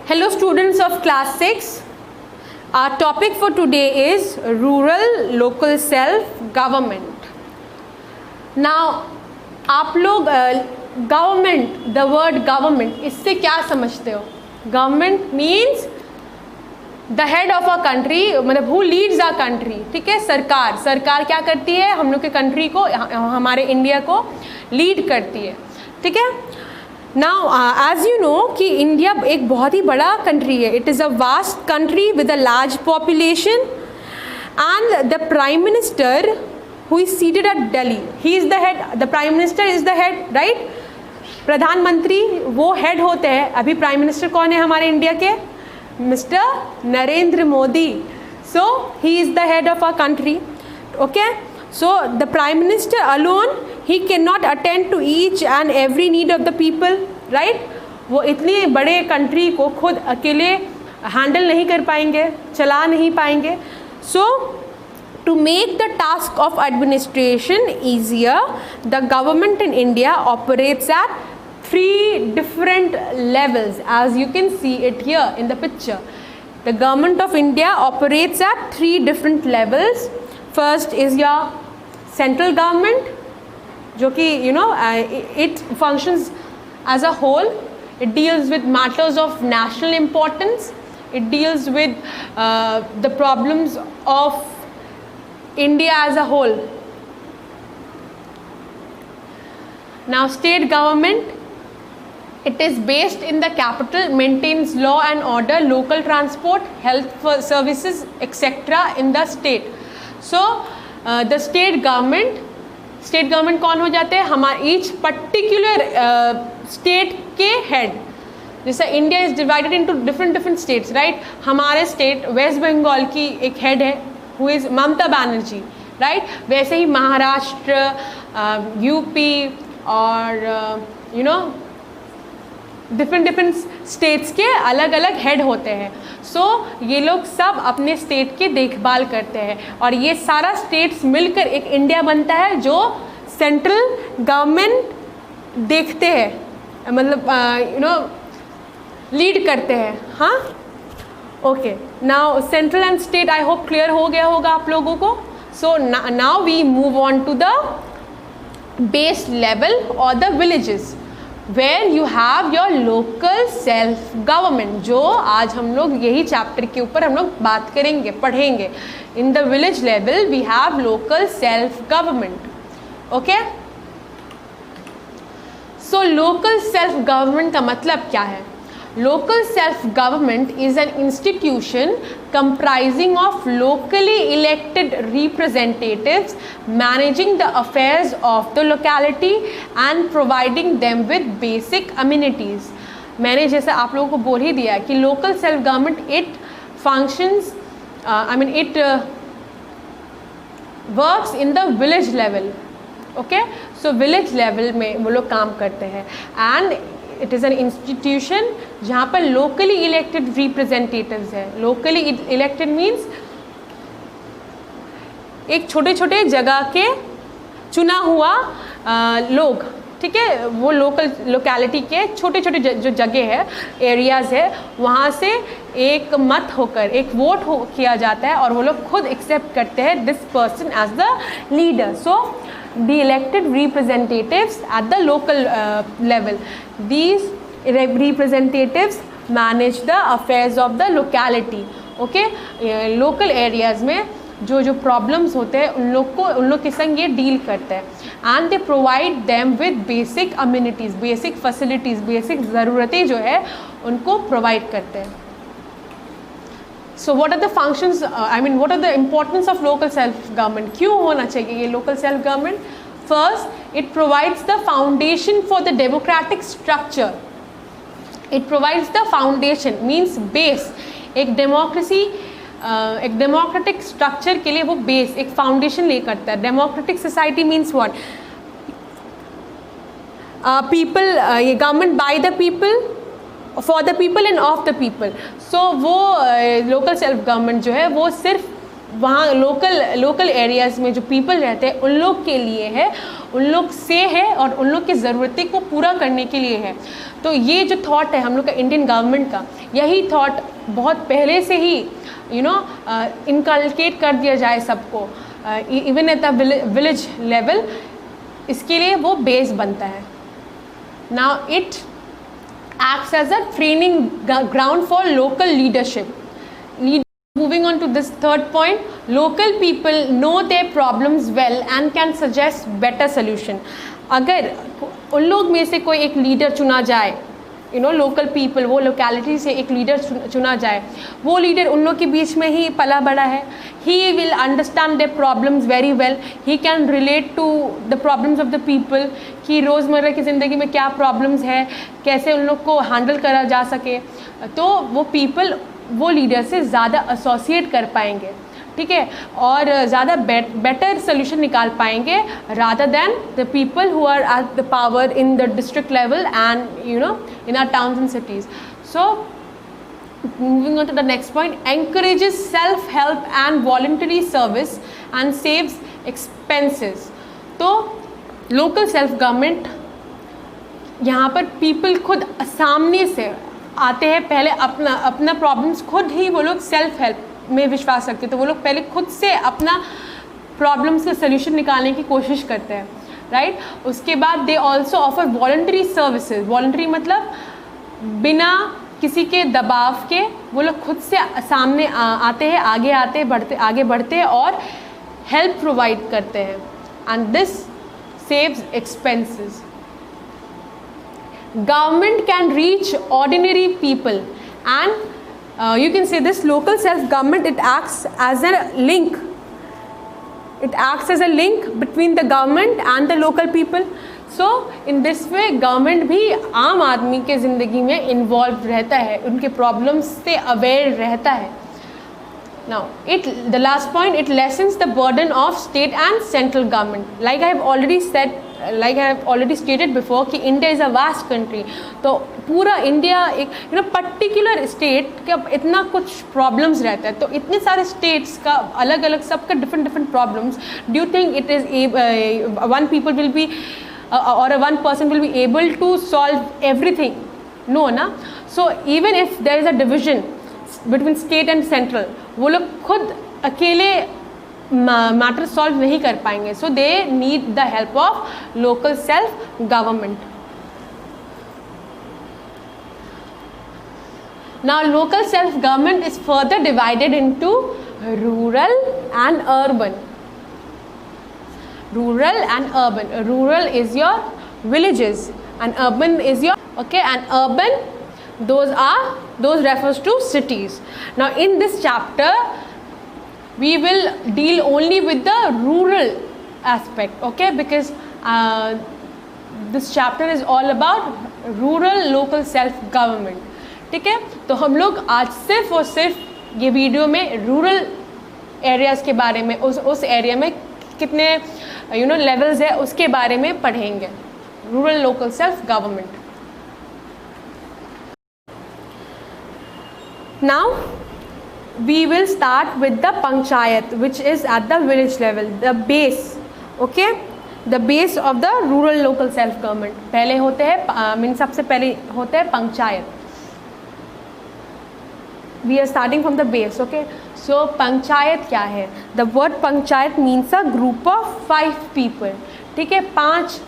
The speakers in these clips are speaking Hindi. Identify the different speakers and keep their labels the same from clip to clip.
Speaker 1: Hello students of class 6. Our topic for today is rural local self-government. Now आप लोग government, the word government, इससे क्या समझते हो? Government means the head of a country, मतलब who leads a country, ठीक है? सरकार, सरकार क्या करती है? हम लोग के कंट्री को, हमारे इंडिया को लीड करती है, ठीक है? नाउ एज यू नो कि इंडिया एक बहुत ही बड़ा कंट्री है. It is a vast country with a large population and the prime minister who is seated at Delhi, he is the head. The prime minister is the head, right? प्रधानमंत्री वो हेड होते हैं. अभी प्राइम मिनिस्टर कौन है हमारे इंडिया के? Mister Narendra Modi. So he is the head of our country. Okay, so the prime minister alone, he cannot attend to each and every need of the people, right? वो इतनी बड़े कंट्री को खुद अकेले हैंडल नहीं कर पाएंगे, चला नहीं पाएंगे. So to make the task of administration easier, the government in India operates at 3 different levels, as you can see it here in the picture. The government of India operates at 3 different levels. First is your central government, जो कि it functions as a whole. It deals with matters of national importance. It deals with the problems of India as a whole. Now state government, it is based in the capital, maintains law and order, local transport, health services, etc. in the state. So the state government कौन हो जाते हैं? हमारे ईच पर्टिकुलर स्टेट के हेड. जैसे India is divided into different states, right? हमारे स्टेट वेस्ट बंगाल की एक हेड है who is Mamata Banerjee, right? वैसे ही महाराष्ट्र, यूपी और डिफरेंट स्टेट्स के अलग अलग हेड होते हैं. सो ये लोग सब अपने स्टेट की देखभाल करते हैं और ये सारा स्टेट्स मिलकर एक इंडिया बनता है जो सेंट्रल गवर्नमेंट देखते हैं, मतलब लीड करते हैं. हाँ, okay. Now central and state I hope clear हो गया होगा आप लोगों को. So now we move on to the base level और the villages where you have your local self government, जो आज हम लोग यही चैप्टर के ऊपर हम लोग बात करेंगे, पढ़ेंगे. In the village level we have local self government. Okay, so local self government का मतलब क्या है? Local self-government is an institution comprising of locally elected representatives managing the affairs of the locality and providing them with basic amenities. मैंने जैसे आप लोगों को बोल ही दिया कि local self-government it functions, it works in the village level. Okay, so village level में वो लोग काम करते हैं and it is an institution जहाँ पर लोकली इलेक्टेड रिप्रेजेंटेटिव्स हैं. लोकली इलेक्टेड मीन्स एक छोटे छोटे जगह के चुना हुआ लोग, ठीक है? वो लोकेलिटी के छोटे छोटे जो जगह है, एरियाज़ है, वहाँ से एक मत होकर एक वोट किया जाता है और वो लोग खुद एक्सेप्ट करते हैं this person as the leader. So the elected representatives at the local level, these representatives manage the affairs of the locality. Okay, local areas में जो problems होते हैं उन लोग के संग ये डील करते हैं and they provide them with basic amenities, basic facilities, basic ज़रूरतें जो है उनको provide करते हैं. So what are the functions, what are the importance of local self-government? क्यों होना चाहिए ये local self-government? First, it provides the foundation for the democratic structure. It provides the foundation, means base. एक democracy, एक democratic structure के लिए वो base, एक foundation ले करता है. Democratic society means what? People, ये government by the people, for the people and of the people. So वो local self government जो है वो सिर्फ वहाँ लोकल एरियाज़ में जो पीपल रहते हैं उन लोग के लिए है, उन लोग से है और उन लोग की ज़रूरतें को पूरा करने के लिए है। तो ये जो थॉट है हम लोग का इंडियन गवर्नमेंट का, यही थॉट बहुत पहले से ही इनकलकेट कर दिया जाए सबको, even at the village level, इसके लिए वो बेस बनता है। Now it acts as a training ground for local leadership. Moving on to this third point, local people know their problems well and can suggest better solution. अगर उन लोग में से कोई एक लीडर चुना जाए, लोकल पीपल, वो लोकेलिटी से एक लीडर चुना जाए, वो लीडर उन लोग के बीच में ही पला बड़ा है, he will understand their problems very well, he can relate to the problems of the people, कि रोज़मर्रा की ज़िंदगी में क्या प्रॉब्लम्स है, कैसे उन लोग को हैंडल करा जा सके, तो वो पीपल वो लीडर से ज़्यादा एसोसिएट कर पाएंगे, ठीक है, और ज़्यादा बेटर सोल्यूशन निकाल पाएंगे rather than the people who are at the power in the district level and in our towns and cities. So moving on to the next point, encourages self help and voluntary service and saves expenses. तो local self government, यहाँ पर people खुद सामने से आते हैं, पहले अपना प्रॉब्लम्स खुद ही वो लोग सेल्फ हेल्प में विश्वास रखते हैं, तो वो लोग पहले खुद से अपना प्रॉब्लम्स का सोल्यूशन निकालने की कोशिश करते हैं, राइट. उसके बाद they also offer voluntary services. Voluntary मतलब बिना किसी के दबाव के वो लोग खुद से सामने आते हैं, आगे बढ़ते हैं और हेल्प प्रोवाइड करते हैं, and this saves expenses. Government can reach ordinary people and you can say this local self-government, it acts as a link. It acts as a link between the government and the local people. So in this way government भी आम आदमी के ज़िंदगी में involved रहता है, उनके problems से aware रहता है. Now the last point, it lessens the burden of state and central government. Like I have already stated before कि India is a vast country. तो पूरा इंडिया एक पर्टिकुलर स्टेट का इतना कुछ प्रॉब्लम्स रहता है, तो इतने सारे स्टेट्स का अलग अलग सबका different problems. Do you think it is one people will be or a one person will be able to solve everything? No ना. So even if there is a division between state and central, वो लोग खुद अकेले मैटर सॉल्व नहीं कर पाएंगे. So they need the help of local self government. Now local self government is further divided into rural and urban. Rural and urban. Rural is your villages and urban is your and urban, those refers to cities. Now in this chapter we will deal only with the rural aspect, because this chapter is all about rural local self government. ठीक है, तो हम लोग आज सिर्फ और सिर्फ ये वीडियो में रूरल एरियाज़ के बारे में, उस एरिया में कितने लेवल्स है उसके बारे में पढ़ेंगे. Rural local self government. Now we will start with the panchayat, which is at the village level, the base. Okay, the base of the rural local self government. पहले होते हैं सबसे पहले होता है panchayat. We are starting from the base. Okay, so panchayat क्या है? The word panchayat means a group of 5 people. ठीक है, 5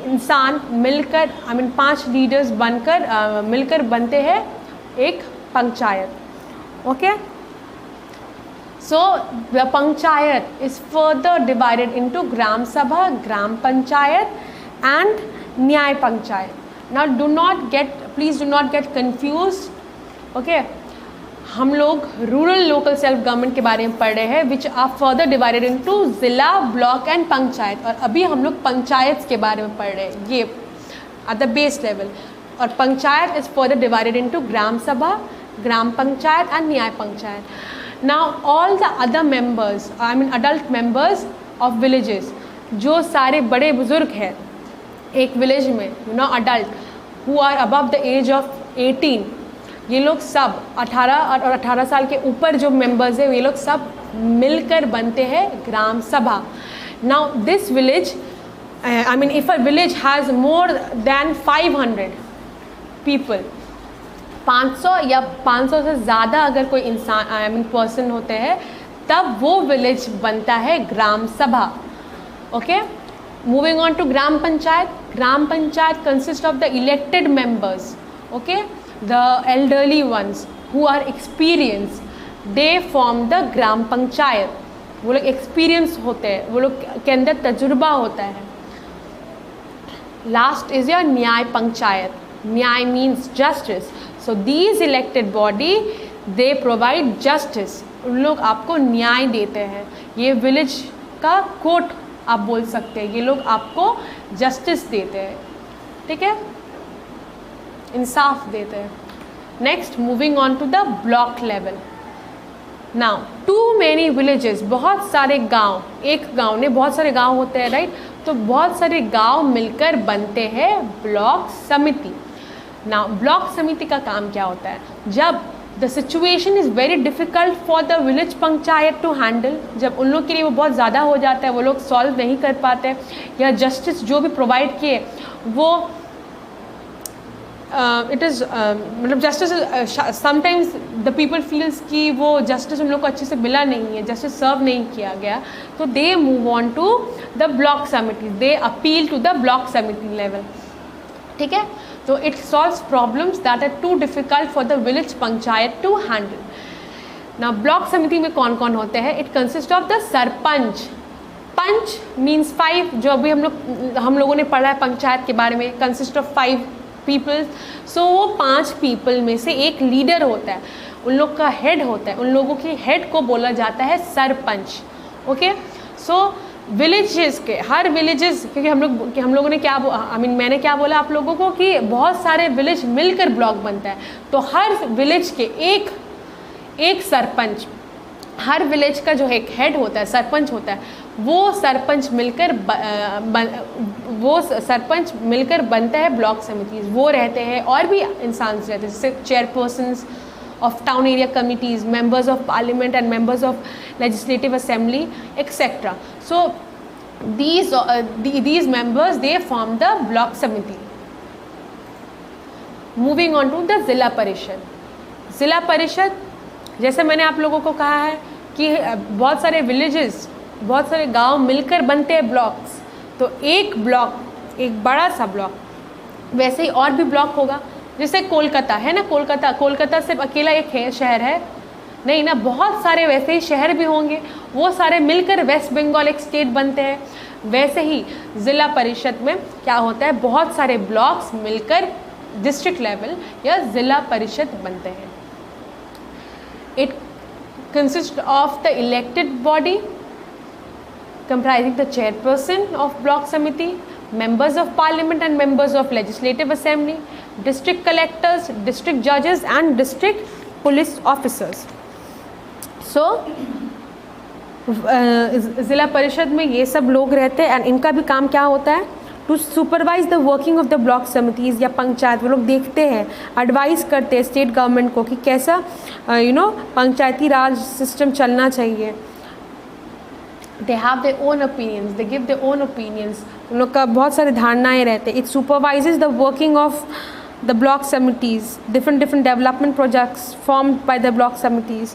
Speaker 1: इंसान मिलकर, 5 लीडर्स बनकर मिलकर बनते हैं एक panchayat. Okay. So the panchayat is further divided into gram sabha, gram panchayat and nyay panchayat. Now please do not get confused. Okay, हम लोग रूरल लोकल सेल्फ गवर्नमेंट के बारे में पढ़ रहे हैं, which are further divided into zila, block and panchayat. और अभी हम लोग पंचायत के बारे में पढ़ रहे हैं, ये एट द बेस लेवल. और panchayat is further divided into Gram Sabha, Gram panchayat and न्याय panchayat. Now all the other members, adult members of villages, जो सारे बड़े बुजुर्ग हैं एक विलेज में, adult who are above the age of 18, ये लोग सब 18 और 18 साल के ऊपर जो मेंबर्स हैं ये लोग सब मिलकर बनते हैं ग्राम सभा. Now this village, I mean if a village has more than 500 people, 500 या 500 से ज़्यादा अगर कोई इंसान I mean पर्सन होते हैं, तब वो विलेज बनता है Gram Sabha. Okay, moving on to Gram Panchayat. Gram Panchayat consist of the elected members. Okay, the elderly ones who are experience, they form the Gram Panchayat. वो लोग एक्सपीरियंस होते हैं, वो लोग के अंदर तजुर्बा होता है. लास्ट इज योर न्याय पंचायत. न्याय means justice. So these elected body they provide justice. उन लोग आपको न्याय देते हैं. ये विलेज का कोर्ट आप बोल सकते हैं. ये लोग आपको जस्टिस देते हैं. ठीक है, इंसाफ देते हैं. Next, moving on to the block level. Now too many villages, बहुत सारे गांव, एक गांव ने बहुत सारे गांव होते हैं, राइट. तो बहुत सारे गांव मिलकर बनते हैं ब्लॉक समिति. नाउ ब्लॉक समिति का काम क्या होता है? जब the situation is very difficult for the village panchayat to handle, जब उन लोग के लिए वो बहुत ज़्यादा हो जाता है, वो लोग सॉल्व नहीं कर पाते, या जस्टिस जो भी प्रोवाइड किए वो इट इज़ मतलब justice sometimes the people feels कि वो जस्टिस उन लोग को अच्छे से मिला नहीं है, जस्टिस सर्व नहीं किया गया, तो they move on to the block samiti. They appeal to the block samiti level. ठीक है, तो it solves problems that are too difficult for the village panchayat to handle. ना ब्लॉक समिति में कौन कौन होते हैं? It consist of the sarpanch. Panch means 5, जो अभी हम लोगों ने पढ़ा है पंचायत के बारे में, कंसिस्ट ऑफ 5 पीपल. सो वो 5 पीपल में से एक लीडर होता है, उन लोग का हेड होता है. उन लोगों के हेड को बोला जाता है सरपंच. ओके, सो विलेजेस के हर विलेजेस, क्योंकि हम लोगों ने क्या मैंने क्या बोला आप लोगों को कि बहुत सारे विलेज मिलकर ब्लॉक बनता है. तो हर विलेज के एक सरपंच, हर विलेज का जो एक हेड होता है, सरपंच होता है, वो सरपंच मिलकर बनता है ब्लॉक समितिज. वो रहते हैं और भी इंसान रहते हैं, जैसे chairpersons of town area committees, members of parliament and members of legislative assembly, etc. So these members, they form the block samiti. Moving on to the जिला परिषद. जिला परिषद, जैसे मैंने आप लोगों को कहा है कि बहुत सारे विलेजेस, बहुत सारे गांव मिलकर बनते हैं ब्लॉक्स. तो एक ब्लॉक, एक बड़ा सा ब्लॉक, वैसे ही और भी ब्लॉक होगा. जैसे कोलकाता है ना, कोलकाता सिर्फ अकेला एक शहर है नहीं ना, बहुत सारे वैसे ही शहर भी होंगे, वो सारे मिलकर वेस्ट बंगाल एक स्टेट बनते हैं. वैसे ही ज़िला परिषद में क्या होता है, बहुत सारे ब्लॉक्स मिलकर डिस्ट्रिक्ट लेवल या ज़िला परिषद बनते हैं. It consist of the elected body comprising the chairperson of block समिति, members of parliament and members of legislative assembly, district collectors, district judges and district police officers. So ज़िला परिषद में ये सब लोग रहते हैं. एंड इनका भी काम क्या होता है? To supervise the working of the block samitis या पंचायत. वो लोग देखते हैं, एडवाइस करते हैं स्टेट गवर्नमेंट को कि कैसा पंचायती राज सिस्टम चलना चाहिए. They have their own opinions, they give their own opinions. उन लोग का बहुत सारे धारणाएँ रहते हैं. It supervises the working of the block committees, different development projects formed by the block committees.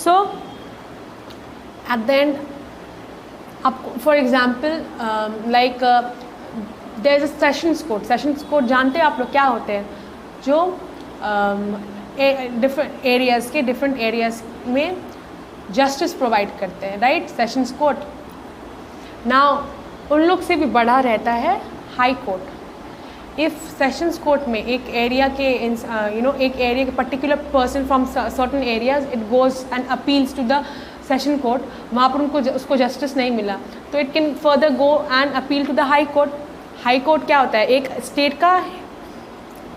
Speaker 1: So at the end, for example, like there is a sessions court. Sessions court जानते हैं आप लोग क्या होते हैं? जो different areas में जस्टिस प्रोवाइड करते हैं, राइट. Sessions court. नाउ उन लोग से भी बड़ा रहता है high court. If sessions court में एक एरिया के एक एरिया के particular person from certain areas, it goes and appeals to the session court. वहाँ पर उसको जस्टिस नहीं मिला, तो it can further go and appeal to the high court. High court क्या होता है? एक स्टेट का,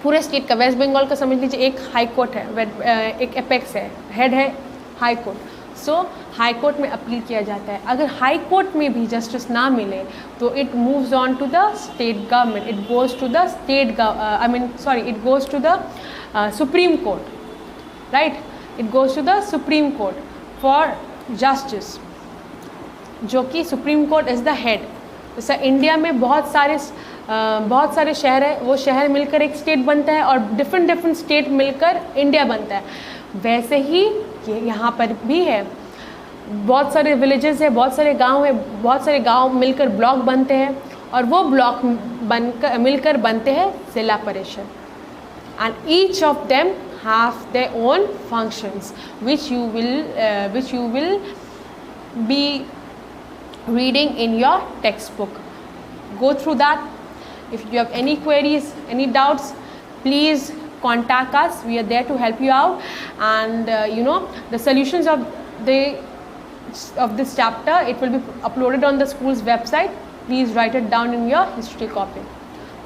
Speaker 1: पूरे स्टेट का, वेस्ट बंगाल का समझ लीजिए एक हाई कोर्ट है, एक एपेक्स है, हेड है हाई कोर्ट. सो हाई कोर्ट में अपील किया जाता है. अगर हाई कोर्ट में भी जस्टिस ना मिले तो it moves on to the state government. It goes to the it goes to the supreme court, right. It goes to the supreme court for justice, जो कि supreme court is the head. जैसे इंडिया में बहुत सारे शहर है, वो शहर मिलकर एक स्टेट बनता है और डिफरेंट स्टेट मिलकर इंडिया बनता है, वैसे ही ये यहाँ पर भी है। बहुत सारे विलेजेस है, बहुत सारे गांव है, बहुत सारे गांव मिलकर ब्लॉक बनते हैं और वो ब्लॉक मिलकर बनते हैं जिला परिषद। And each of them have their own functions which you will be reading in your textbook. Go through that. If you have any queries, any doubts, please contact us. We are there to help you out. And the solutions of this chapter, it will be uploaded on the school's website. Please write it down in your history copy.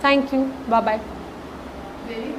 Speaker 1: Thank you. Bye bye.
Speaker 2: Very